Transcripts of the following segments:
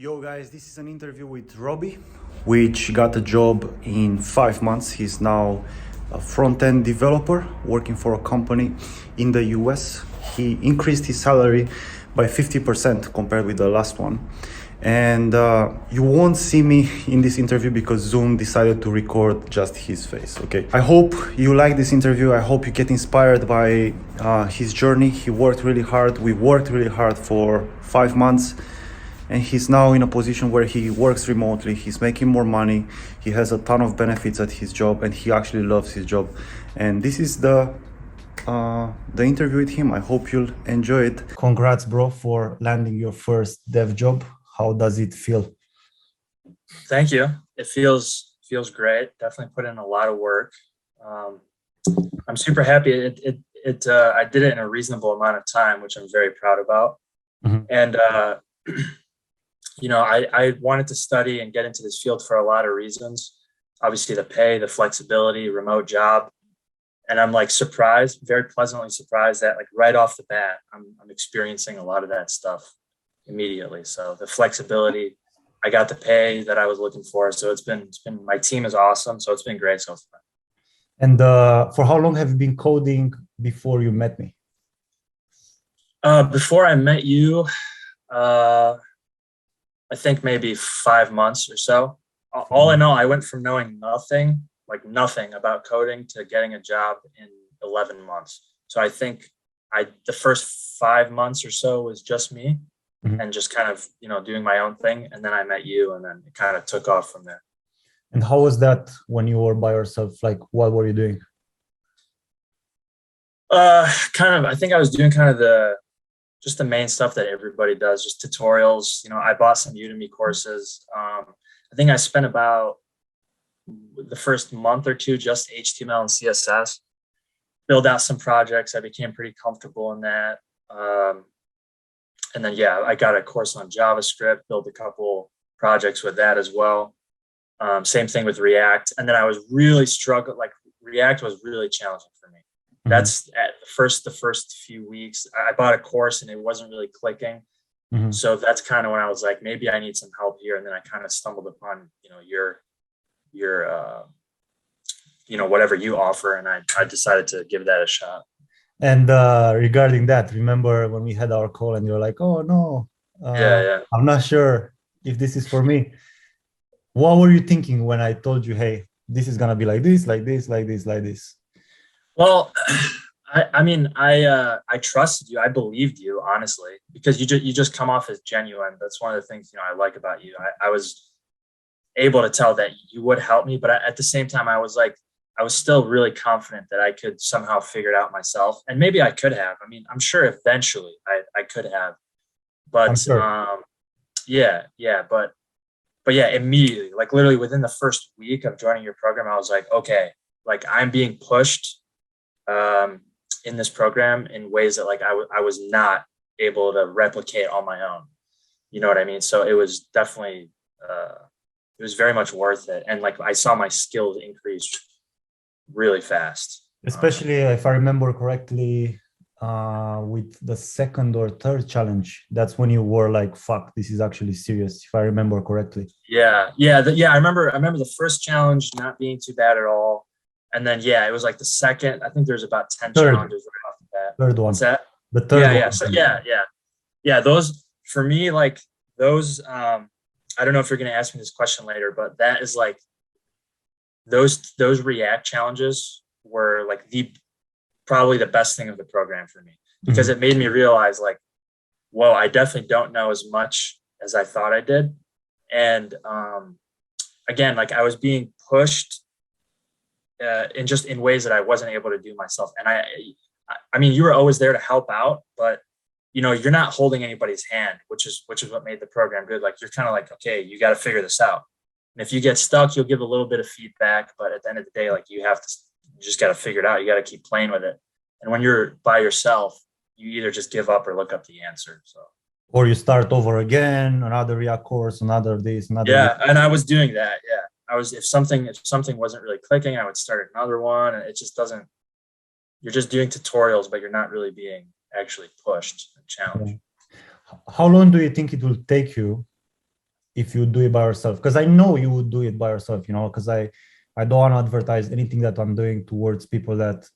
Yo guys, this is an interview with Robbie, which got a job in 5 months. He's now a front-end developer working for a company in the US. He increased his salary by 50% compared with the last one. And you won't see me in this interview because Zoom decided to record just his face, okay? I hope you like this interview. I hope you get inspired by his journey. He worked really hard. We worked really hard for 5 months. And he's now in a position where he works remotely, he's making more money, he has a ton of benefits at his job, and he actually loves his job. And this is the interview with him. I hope you'll enjoy it. Congrats, bro, for landing your first dev job. How does it feel? Thank you. It feels great. Definitely put in a lot of work. I'm super happy. I did it in a reasonable amount of time, which I'm very proud about. Mm-hmm. And I wanted to study and get into this field for a lot of reasons. Obviously, the pay, the flexibility, remote job. And I'm like surprised, very pleasantly surprised that like right off the bat, I'm experiencing a lot of that stuff immediately. So the flexibility, I got the pay that I was looking for. So it's been my team is awesome. So it's been great so far. And for how long have you been coding before you met me? Before I met you, I think maybe 5 months or so. All in all, I went from knowing nothing about coding to getting a job in 11 months. So I think the first 5 months or so was just me, mm-hmm. and just kind of, doing my own thing. And then I met you, and then it kind of took off from there. And how was that when you were by yourself? Like, what were you doing? I think I was doing kind of just the main stuff that everybody does, just tutorials. I bought some Udemy courses. I think I spent about the first month or two just HTML and CSS, build out some projects. I became pretty comfortable in that. And then, I got a course on JavaScript, built a couple projects with that as well. Same thing with React. And then I was really struggling. Like React was really challenging for me. That's at the first few weeks. I bought a course and it wasn't really clicking. Mm-hmm. So that's kind of when I was like, maybe I need some help here. And then I kind of stumbled upon, your whatever you offer. And I decided to give that a shot. And regarding that, remember when we had our call and you're like, oh no, I'm not sure if this is for me. What were you thinking when I told you, hey, this is going to be like this, like this, like this, like this? Well, I trusted you. I believed you, honestly, because you just come off as genuine. That's one of the things, I like about you. I was able to tell that you would help me, but at the same time, I was still really confident that I could somehow figure it out myself. And maybe I could have. I'm sure eventually I could have, but sure. But immediately, like literally within the first week of joining your program, I was like, okay, like I'm being pushed in this program in ways that like I was not able to replicate on my own. You know what I mean? So it was definitely, it was very much worth it. And like, I saw my skills increase really fast. Especially if I remember correctly, with the second or third challenge, that's when you were like, fuck, this is actually serious. If I remember correctly. Yeah. I remember the first challenge not being too bad at all. And then, it was like the second, I think there's about 10 challenges right off the bat. Third one. What's that? The third one. Yeah. So those, for me, like those, I don't know if you're going to ask me this question later, but that is like, those React challenges were like probably the best thing of the program for me, because it made me realize like, whoa, I definitely don't know as much as I thought I did. And again, like I was being pushed in ways that I wasn't able to do myself. And I mean, you were always there to help out, but you're not holding anybody's hand, which is what made the program good. Like you're kind of like, okay, you got to figure this out. And if you get stuck, you'll give a little bit of feedback, but at the end of the day, like you just got to figure it out. You got to keep playing with it. And when you're by yourself, you either just give up or look up the answer. So, or you start over again, another React course, another this, another. Yeah. And I was doing that. Yeah. If something wasn't really clicking, I would start another one, and it just doesn't, you're just doing tutorials, but you're not really being actually pushed and challenged. How long do you think it will take you if you do it by yourself? Because I know you would do it by yourself, you know, because I don't want to advertise anything that I'm doing towards people that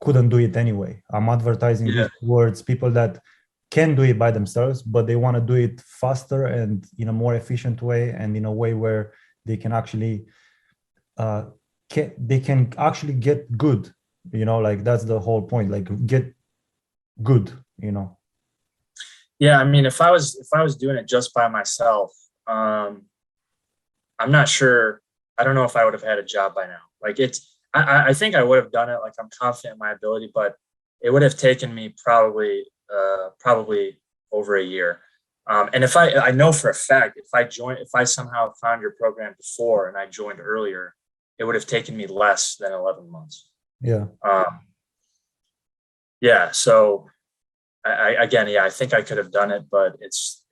couldn't do it anyway. I'm advertising Yeah. this towards people that can do it by themselves, but they want to do it faster and in a more efficient way, and in a way where they can actually uh, they can actually get good. You know, like that's the whole point. Like get good. You know. Yeah, I mean, if I was doing it just by myself, um, I'm not sure. I don't know if I would have had a job by now. Like I think I would have done it. Like I'm confident in my ability, but it would have taken me probably over a year. And if I know for a fact, if I somehow found your program before and I joined earlier, it would have taken me less than 11 months. Yeah. Um, yeah. So again, yeah, I think I could have done it, but it's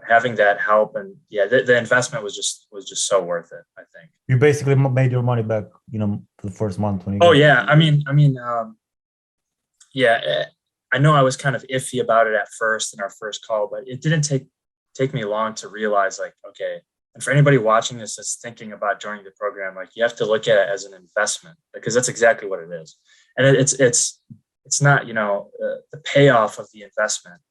having that help, and yeah, the investment was just so worth it, I think. You basically made your money back. You know, the first month when you Oh got. yeah, yeah, I know I was kind of iffy about it at first in our first call, but it didn't take me long to realize, like, okay. And for anybody watching this that's thinking about joining the program, like you have to look at it as an investment, because that's exactly what it is. And it's not, the payoff of the investment.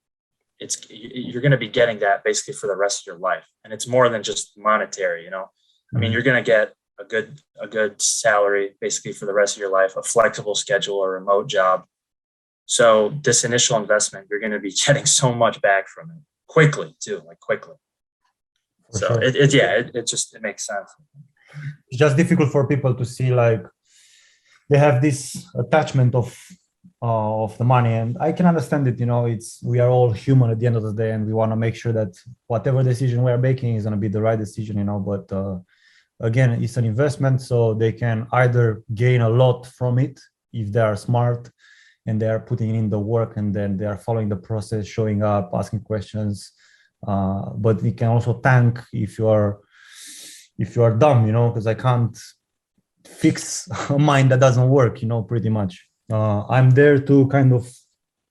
You're going to be getting that basically for the rest of your life, and it's more than just monetary. I mean, you're going to get a good salary basically for the rest of your life, a flexible schedule, a remote job. So this initial investment, you're going to be getting so much back from it quickly too, like quickly. For So sure. it makes sense. It's just difficult for people to see, like they have this attachment of the money, and I can understand it. You know, it's we are all human at the end of the day, and we want to make sure that whatever decision we are making is going to be the right decision. You know, but again, it's an investment, so they can either gain a lot from it if they are smart and they are putting in the work, and then they are following the process, showing up, asking questions. But it can also tank if you are dumb, you know, because I can't fix a mind that doesn't work, you know, pretty much. I'm there to kind of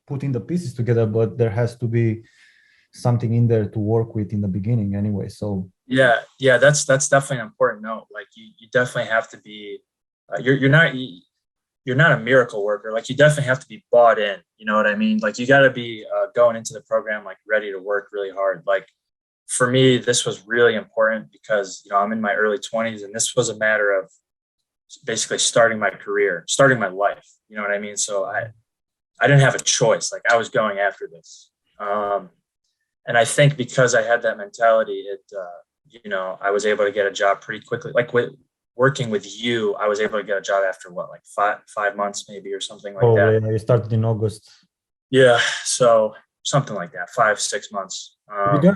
putting the pieces together, but there has to be something in there to work with in the beginning anyway. So Yeah, that's definitely an important note. Like you definitely have to be, you're not a miracle worker. Like you definitely have to be bought in. You know what I mean? Like you got to be going into the program like ready to work really hard. Like for me, this was really important because I'm in my early 20s, and this was a matter of basically starting my career, starting my life. You know what I mean? So I didn't have a choice. Like I was going after this. And I think because I had that mentality, I was able to get a job pretty quickly. Like with working with you, I was able to get a job after what, like five months maybe, or something like probably that. you started in August. Yeah. So something like that, 5, 6 months.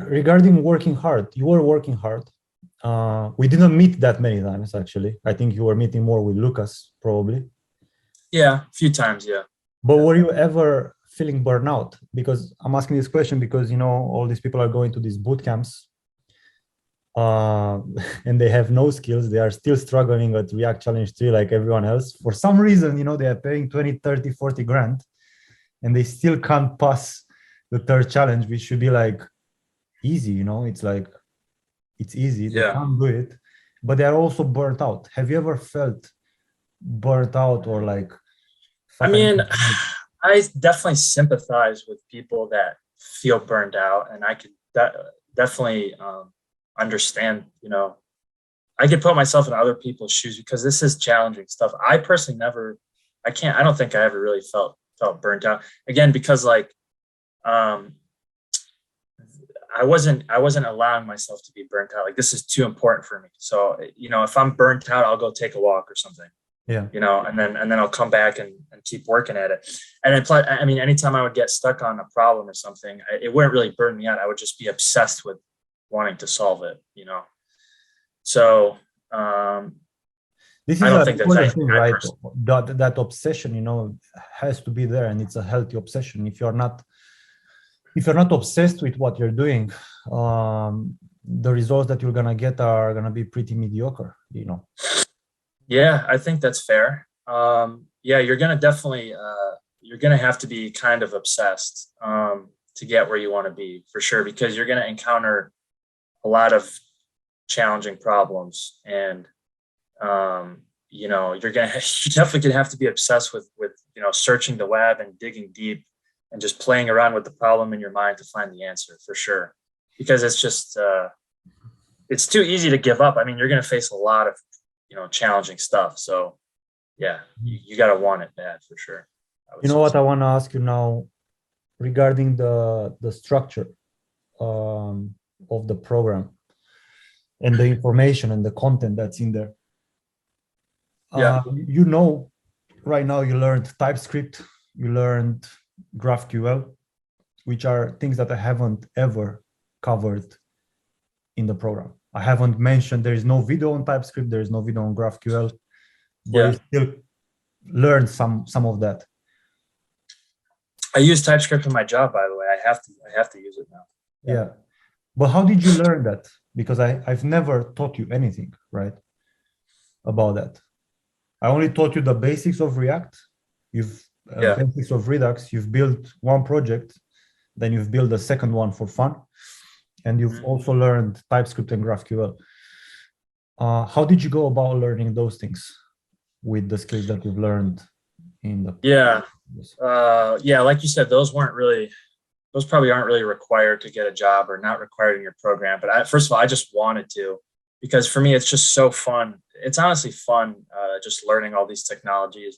Regarding working hard, you were working hard. We didn't meet that many times, actually. I think you were meeting more with Lucas, probably. Yeah. A few times. Yeah. But were you ever feeling burnout? Because I'm asking this question because, you know, all these people are going to these boot camps uh, and they have no skills. They are still struggling at React Challenge 3 like everyone else. For some reason, you know, they are paying 20, 30, 40 grand and they still can't pass the third challenge, which should be like easy, you know, it's like, it's easy. They Yeah. can't do it, but they are also burnt out. Have you ever felt burnt out or like, I fuck, I mean, need to change? I definitely sympathize with people that feel burned out, and I could definitely understand. I could put myself in other people's shoes because this is challenging stuff. I personally never, I can't, I don't think I ever really felt burnt out. Again, because like, um, I wasn't allowing myself to be burnt out. Like this is too important for me. So, if I'm burnt out, I'll go take a walk or something, Yeah. and then I'll come back and keep working at it. And I mean, anytime I would get stuck on a problem or something, it wouldn't really burn me out. I would just be obsessed with wanting to solve it. So This I is don't an think there's important anything thing, I right? personally. That obsession, you know, has to be there, and it's a healthy obsession. If you're not obsessed with what you're doing, the results that you're gonna get are gonna be pretty mediocre, you know. Yeah, I think that's fair. Yeah, you're gonna have to be kind of obsessed to get where you want to be for sure, because you're gonna encounter a lot of challenging problems, and you're definitely gonna have to be obsessed with searching the web and digging deep and just playing around with the problem in your mind to find the answer for sure, because it's just it's too easy to give up. I mean, you're gonna face a lot of challenging stuff, so yeah, you got to want it bad for sure. You know what I want to ask you now regarding the structure of the program and the information and the content that's in there. Yeah. Right now you learned TypeScript, you learned GraphQL, which are things that I haven't ever covered in the program. I haven't mentioned, there is no video on TypeScript, there is no video on GraphQL, but you still learn some of that. I use TypeScript in my job, by the way. I have to use it now. Yeah. But how did you learn that? Because I've never taught you anything, right, about that. I only taught you the basics of React. Basics of Redux. You've built one project, then you've built a second one for fun, and you've also learned TypeScript and GraphQL. How did you go about learning those things with the skills that you've learned in the like you said, those probably aren't really required to get a job or not required in your program. But first of all, I just wanted to, because for me, it's just so fun. It's honestly fun just learning all these technologies.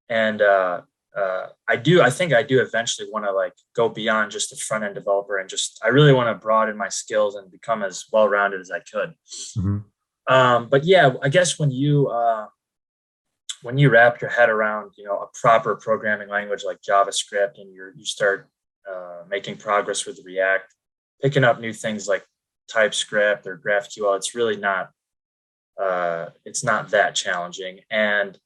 And I think I do eventually want to like go beyond just a front end developer, and I really want to broaden my skills and become as well-rounded as I could. But yeah, I guess when you wrap your head around, a proper programming language like JavaScript, and you start making progress with React, picking up new things like TypeScript or GraphQL, it's really not that challenging. And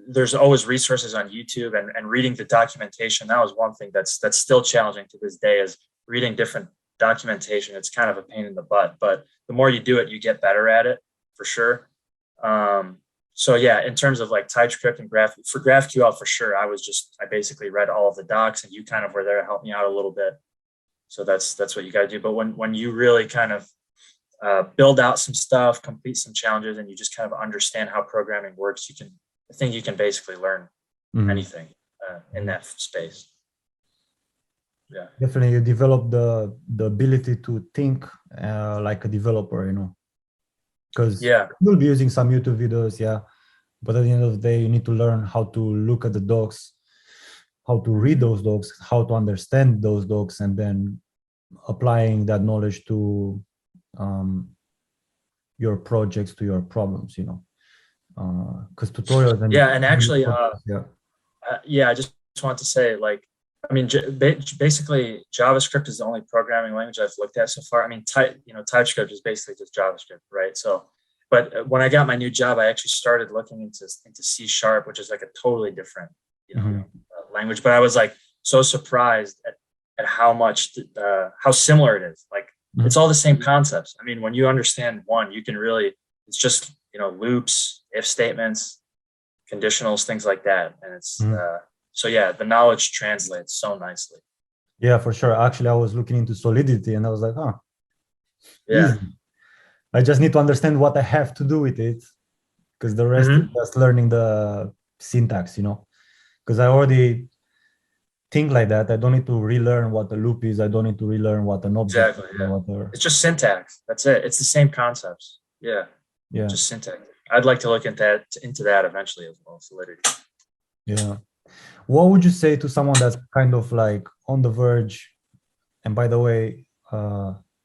there's always resources on YouTube, and reading the documentation. That was one thing that's still challenging to this day, is reading different documentation. It's kind of a pain in the butt, but the more you do it, you get better at it for sure. So yeah, in terms of like TypeScript and GraphQL for sure, I basically read all of the docs, and you kind of were there to help me out a little bit. So that's what you got to do. But when you really kind of build out some stuff, complete some challenges, and you just kind of understand how programming works, I think you can basically learn anything in that space. Yeah, definitely. You develop the ability to think like a developer, because you'll be using some YouTube videos, but at the end of the day, you need to learn how to look at the docs, how to read those docs, how to understand those docs, and then applying that knowledge to your projects, to your problems, because tutorials and actually I just want to say, like, I mean, basically JavaScript is the only programming language I've looked at so far. I mean, TypeScript is basically just JavaScript, right? So, but when I got my new job, I actually started looking into C#, which is like a totally different, language. But I was like so surprised at how much, how similar it is. Like, it's all the same concepts. I mean, when you understand one, you can really, it's just, loops, if statements, conditionals, things like that. And it's, so yeah, the knowledge translates so nicely. Yeah, for sure. Actually, I was looking into Solidity, and I was like, easy. I just need to understand what I have to do with it, because the rest is just learning the syntax, because I already think like that. I don't need to relearn what a loop is. I don't need to relearn what an object is. Yeah. It's just syntax. That's it. It's the same concepts. Yeah. Just syntax. I'd like to look into that eventually as well, Solidity. Yeah. What would you say to someone that's kind of like on the verge? And by the way,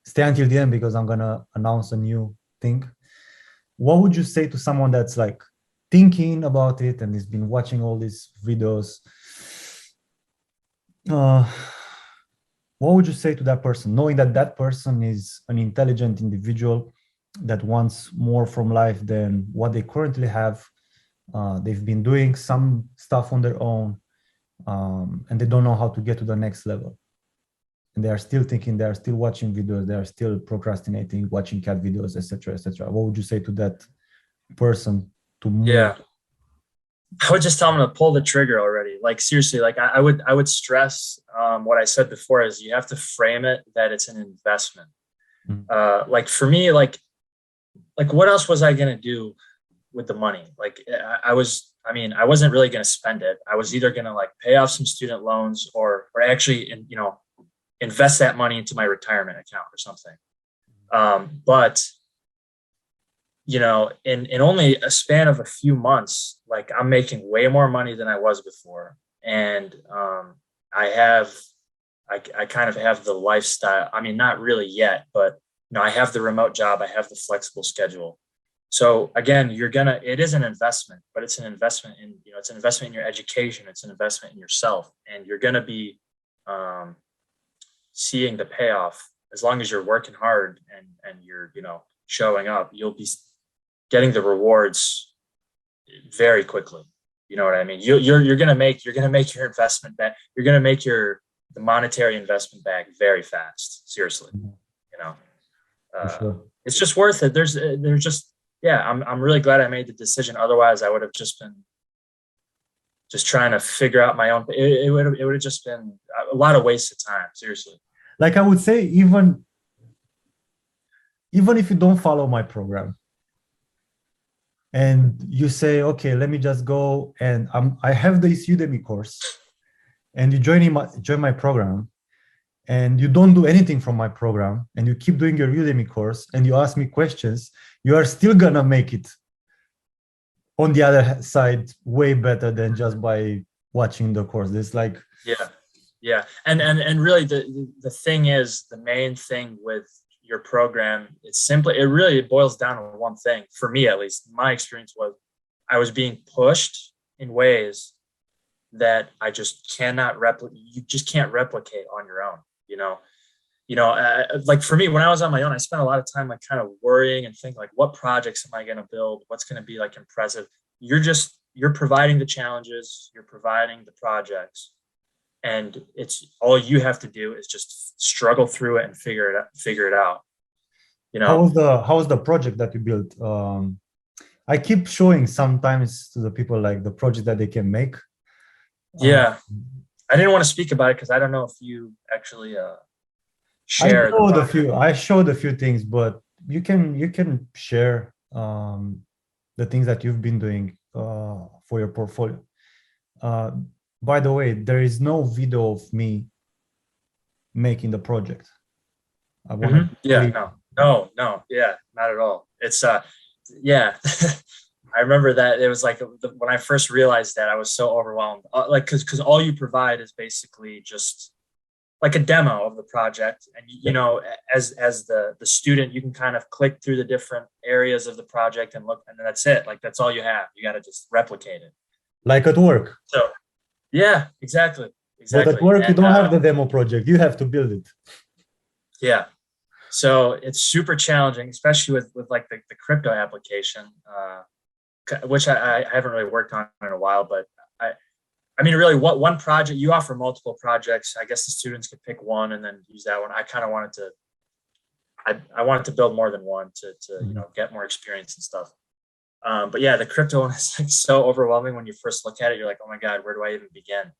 stay until the end, because I'm gonna announce a new thing. What would you say to someone that's like thinking about it and has been watching all these videos? What would you say to that person, knowing that that person is an intelligent individual that wants more from life than what they currently have? They've been doing some stuff on their own, and they don't know how to get to the next level. And they are still thinking, they are still watching videos, they are still procrastinating, watching cat videos, etc., etc. What would you say to that person to move I would just tell them to pull the trigger already. Like seriously, like I would stress what I said before is you have to frame it that it's an investment. Mm. Like for me, like what else was I gonna do with the money? Like I mean, I wasn't really gonna spend it. I was either gonna like pay off some student loans or actually, you know, invest that money into my retirement account or something. But you know, in only a span of a few months, like I'm making way more money than I was before. And I have, I kind of have the lifestyle. I mean, not really yet, but you know, I have the remote job, I have the flexible schedule. So again, it is an investment, but it's an investment in, you know, it's an investment in your education, it's an investment in yourself, and you're gonna be um, seeing the payoff as long as you're working hard and you're, you know, showing up. You'll be getting the rewards very quickly. You know what I mean? You're gonna make your investment back. You're gonna make the monetary investment back very fast. Seriously, you know, For sure. it's just worth it. There's just yeah. I'm really glad I made the decision. Otherwise, I would have just been just trying to figure out my own. It would have just been a lot of wasted time. Seriously. Like I would say, even if you don't follow my program and you say, okay, let me just go and I have this Udemy course, and you join my program, and you don't do anything from my program, and you keep doing your Udemy course, and you ask me questions, you are still gonna make it on the other side way better than just by watching the course. It's like, Yeah. Yeah. And really the thing is, the main thing with your program, it really boils down to one thing. For me, at least, my experience was I was being pushed in ways that I just cannot replicate. You just can't replicate on your own, you know. Like for me, when I was on my own, I spent a lot of time like kind of worrying and thinking like, what projects am I going to build? What's going to be like impressive? You're providing the challenges, you're providing the projects, and it's all you have to do is just struggle through it and figure it out. You know? how was the project that you built? I keep showing sometimes to the people like the project that they can make. Uh, Yeah. I didn't want to speak about it because I don't know if you actually I share the showed a project. few. I showed a few things, but you can share the things that you've been doing for your portfolio. Uh, by the way, there is no video of me making the project. I want to Mhm. be Yeah, clear. no, yeah, not at all. It's yeah. I remember that it was like when I first realized that I was so overwhelmed, like because all you provide is basically just like a demo of the project, and you Yeah. know, as the student, you can kind of click through the different areas of the project and look, and then that's it. Like that's all you have. You got to just replicate it. Like at work. So yeah, exactly, But at exactly, work, you and don't have the demo project. You have to build it. yeah. So it's super challenging, especially with like the crypto application, which I haven't really worked on in a while. But I, I mean, really, what one project you offer multiple projects. I guess the students could pick one and then use that one. I kind of wanted to, I wanted to build more than one to you Mhm. know get more experience and stuff. But yeah, the crypto one is like so overwhelming when you first look at it. You're like, oh my god, where do I even begin?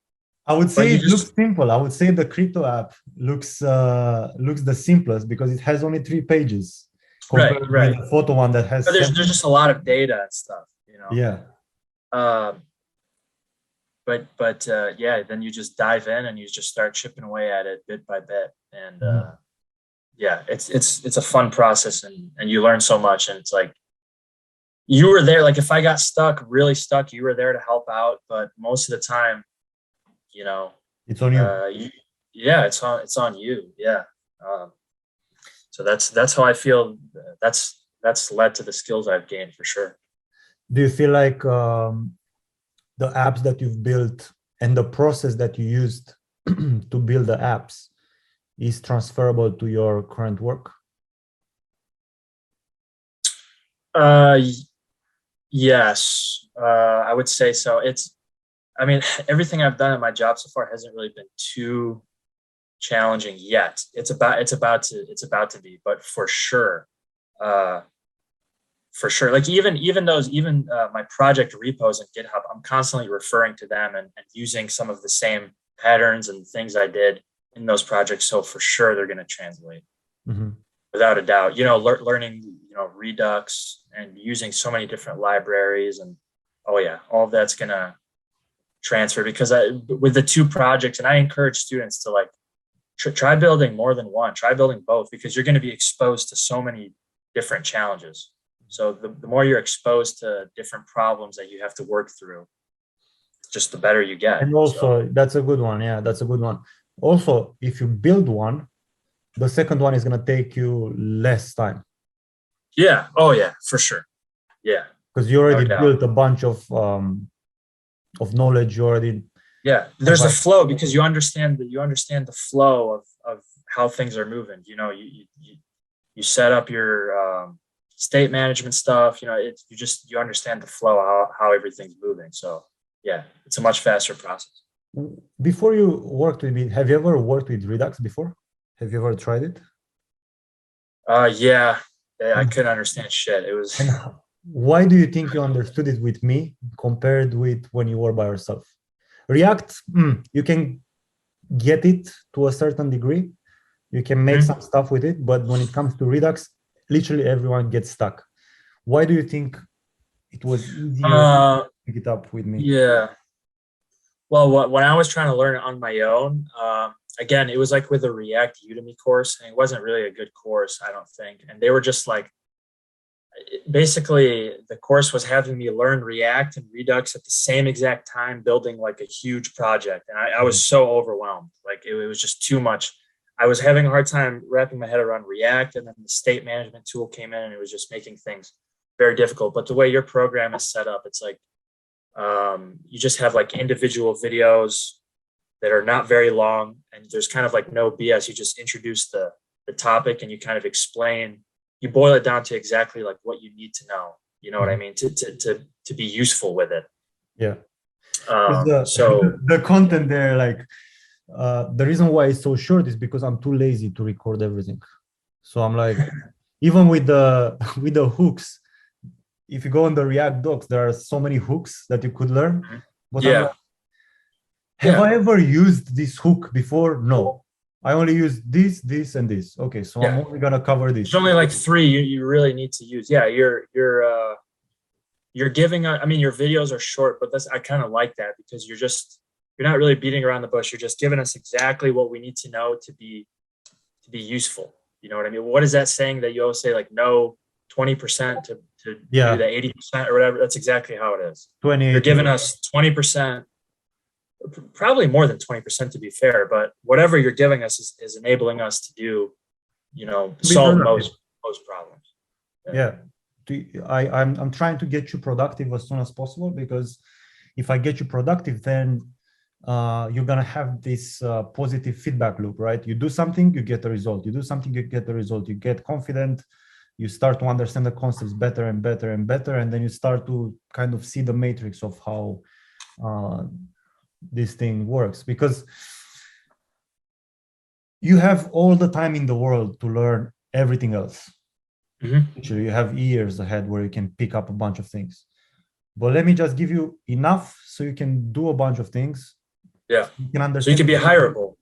I would But say you it looks just simple. I would say the crypto app looks the simplest because it has only 3 pages right, compared with right. the photo one that has But there's seven. just a lot of data and stuff, you know. Yeah. Um, but yeah, then you just dive in and you just start chipping away at it bit by bit, and Mhm. yeah, it's a fun process, and you learn so much, and it's like you were there. Like if I got stuck, really stuck, you were there to help out, but most of the time, you know, It's on you. you, yeah, it's on you, yeah. Um, so that's how I feel. That's led to the skills I've gained for sure. Do you feel like the apps that you've built and the process that you used to build the apps is transferable to your current work? Uh, yes, I would say so. I mean, everything I've done in my job so far hasn't really been too challenging yet. It's about to be, but for sure, uh, for sure. Like even my project repos in GitHub, I'm constantly referring to them and using some of the same patterns and things I did in those projects. So for sure, they're going to translate without a doubt. Learning, Redux and using so many different libraries, and oh yeah, all of that's going to transfer, because with the two projects, and I encourage students to like try building more than one, try building both, because you're going to be exposed to so many different challenges. So the more you're exposed to different problems that you have to work through, just the better you get. And also, that's a good one. Yeah, that's a good one. Also, if you build one, the second one is going to take you less time. Yeah. Oh yeah, for sure. Yeah. Because you already built a bunch of knowledge. You already. Yeah. There's a flow, because you understand the flow of how things are moving. You set up your state management stuff. You understand the flow, how everything's moving. So yeah, it's a much faster process. Before you worked with me, have you ever worked with Redux before? Have you ever tried it? Yeah, I couldn't understand shit. It was. And why do you think you understood it with me compared with when you were by yourself? React, you can get it to a certain degree. You can make some stuff with it, but when it comes to Redux, literally everyone gets stuck. Why do you think it was easier to pick it up with me? Yeah. Well, when I was trying to learn it on my own, again, it was like with a React Udemy course, and it wasn't really a good course, I don't think. And they were just like, basically the course was having me learn React and Redux at the same exact time, building like a huge project. And I was so overwhelmed. Like it was just too much. I was having a hard time wrapping my head around React, and then the state management tool came in and it was just making things very difficult. But the way your program is set up, it's like, you just have like individual videos that are not very long, and there's kind of like no BS. You just introduce the topic and you kind of explain, you boil it down to exactly like what you need to know. You know what I mean? To be useful with it. Yeah. So the content there, like the reason why it's so short is because I'm too lazy to record everything. So I'm like, even with the hooks, if you go on the React docs, there are so many hooks that you could learn. But yeah. Like, have I ever used this hook before? No. I only use this, and this. Okay, so I'm only gonna cover this. There's only like 3 you really need to use. Yeah, you're giving. I mean, your videos are short, but I kind of like that, because you're not really beating around the bush. You're just giving us exactly what we need to know to be useful. You know what I mean? What is that saying that you always say, like, no 20% to do the 80% or whatever? That's exactly how it is. You're giving us 20%. Probably more than 20%, to be fair, but whatever you're giving us is enabling us to do, solve most problems. I'm trying to get you productive as soon as possible, because if I get you productive, then you're gonna have this positive feedback loop, right? You do something, you get a result. You do something, you get the result. You get confident. You start to understand the concepts better and better and better, and then you start to kind of see the matrix of how this thing works, because you have all the time in the world to learn everything else. Actually, you have years ahead where you can pick up a bunch of things, but let me just give you enough so you can do a bunch of things. You can understand, so you can be hireable.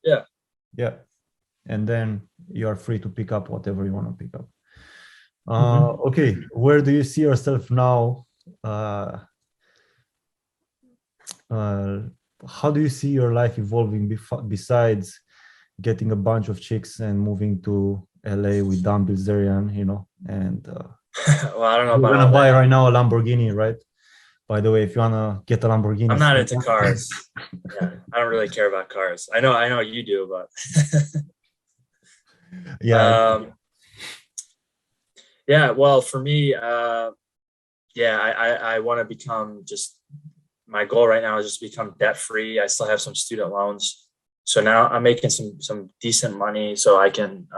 And then you are free to pick up whatever you want to pick up. Okay, where do you see yourself now? How do you see your life evolving besides getting a bunch of chicks and moving to LA with Dan Bilzerian, and well, I don't know about you're gonna buy right now a Lamborghini, right? By the way, if you wanna get a Lamborghini, I'm not into cars. I don't really care about cars. I know you do, but well, for me, I want to become my goal right now is just become debt free. I still have some student loans, so now I'm making some decent money, so I can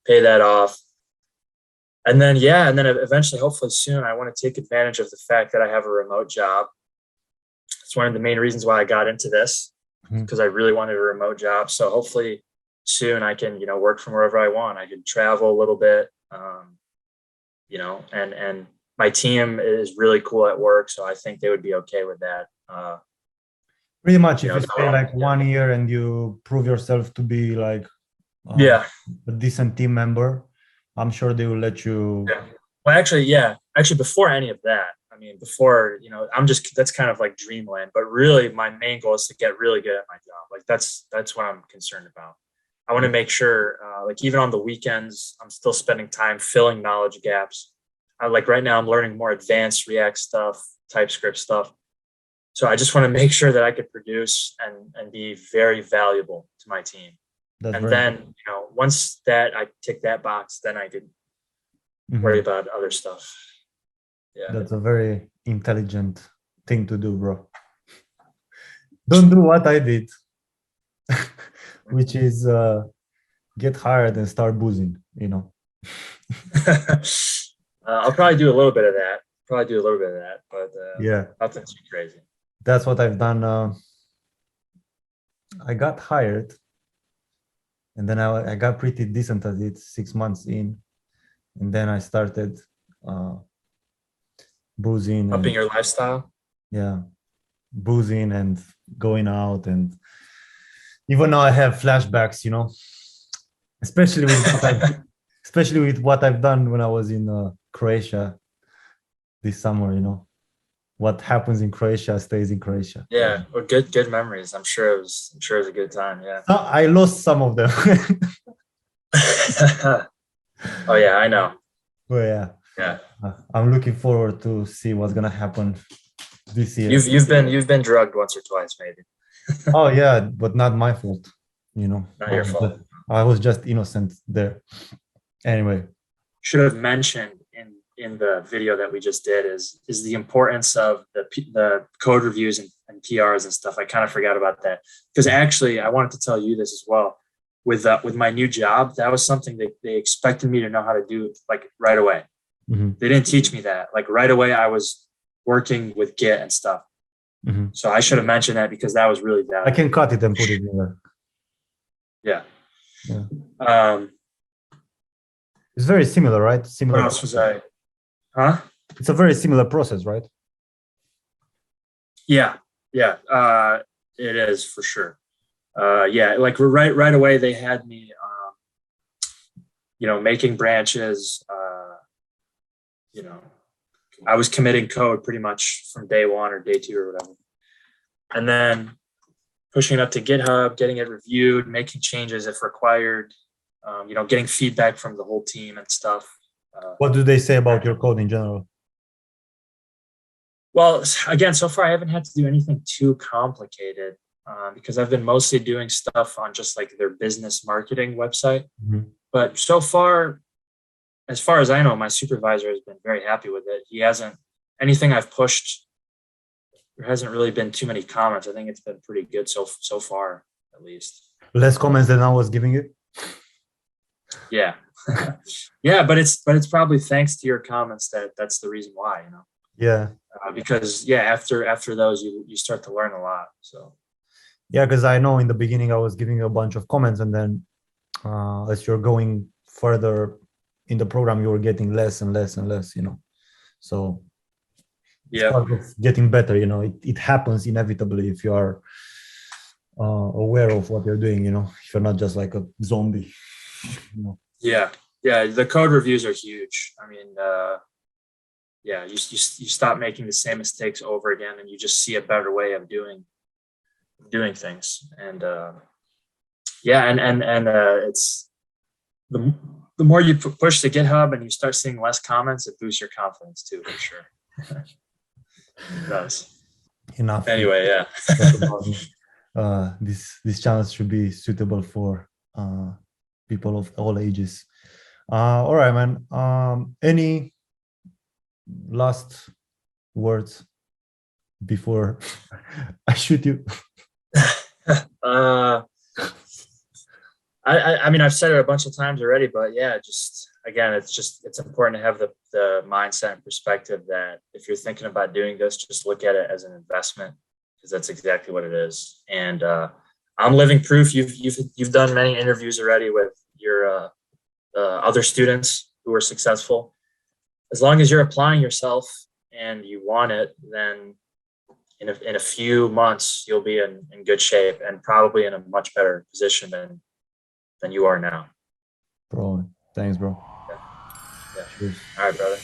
pay that off. And then eventually, hopefully soon, I want to take advantage of the fact that I have a remote job. It's one of the main reasons why I got into this, because I really wanted a remote job. So hopefully soon I can, work from wherever I want. I can travel a little bit, and my team is really cool at work, so I think they would be okay with that. Pretty much, if You you know, stay like 1 year and you prove yourself to be like yeah. a decent team member, I'm sure they will let you. Yeah. Well, actually, before any of that, I mean, before, that's kind of like dreamland, but really my main goal is to get really good at my job. Like that's what I'm concerned about. I want to make sure, like even on the weekends, I'm still spending time filling knowledge gaps. Like right now I'm learning more advanced React stuff, TypeScript stuff. So I just want to make sure that I could produce and be very valuable to my team. That's And very then, once that I tick that box, then I could worry about other stuff. Yeah. That's a very intelligent thing to do, bro. Don't do what I did, which is get hired and start boozing, I'll probably do a little bit of that. But Yeah, nothing too crazy. that's what I've done. I got hired and then I got pretty decent at it 6 months in. And then I started boozing Upping and your lifestyle. yeah, boozing and going out. And even now I have flashbacks, especially with especially with what I've done when I was in Croatia this summer, what happens in Croatia stays in Croatia. Yeah, well, good memories. I'm sure it was a good time. Yeah. So I lost some of them. Oh yeah, I know. But yeah, Yeah. I'm looking forward to see what's gonna happen this year. You've been drugged once or twice, maybe. Oh yeah, but not my fault, Not your fault. I was just innocent there. Anyway, Should have mentioned in the video that we just did is the importance of the code reviews and PRs and stuff. I kind of forgot about that because actually I wanted to tell you this as well. With my new job, that was something they expected me to know how to do like right away. They didn't teach me that. Like right away, I was working with Git and stuff. So I should have mentioned that because that was really valuable. I can cut it and put it in there. Yeah. It's very similar, right? Similar. What else was I? Huh? It's a very similar process, right? Yeah. It is for sure. Yeah, like right away they had me, making branches. I was committing code pretty much from day one or day two or whatever, and then pushing it up to GitHub, getting it reviewed, making changes if required. Getting feedback from the whole team and stuff. What do they say about your code in general? Well, again, so far I haven't had to do anything too complicated because I've been mostly doing stuff on just like their business marketing website. But so far, as far as I know, my supervisor has been very happy with it. He hasn't, anything I've pushed, there hasn't really been too many comments. I think it's been pretty good so far, at least. Less comments than I was giving it? Yeah. Yeah, but it's probably thanks to your comments that's the reason why, Yeah. Because after those you start to learn a lot. So yeah, because I know in the beginning I was giving a bunch of comments, and then as you're going further in the program, you were getting less and less and less, So yeah, it's getting better, it happens inevitably if you are aware of what you're doing, if you're not just like a zombie. Yeah, the code reviews are huge. I mean, you stop making the same mistakes over again, and you just see a better way of doing things. And it's the more you push to GitHub and you start seeing less comments, it boosts your confidence too, for sure. It does. Enough. Anyway, yeah. This channel should be suitable for people of all ages. All right, man. Any last words before I shoot you? I mean, I've said it a bunch of times already, but yeah, just again, it's important to have the mindset and perspective that if you're thinking about doing this, just look at it as an investment, because that's exactly what it is. And I'm living proof. You've done many interviews already with your other students who are successful. as long as you're applying yourself and you want it, then in a few months you'll be in good shape and probably in a much better position than you are now. Bro, thanks, bro. Yeah. Cheers. All right, brother.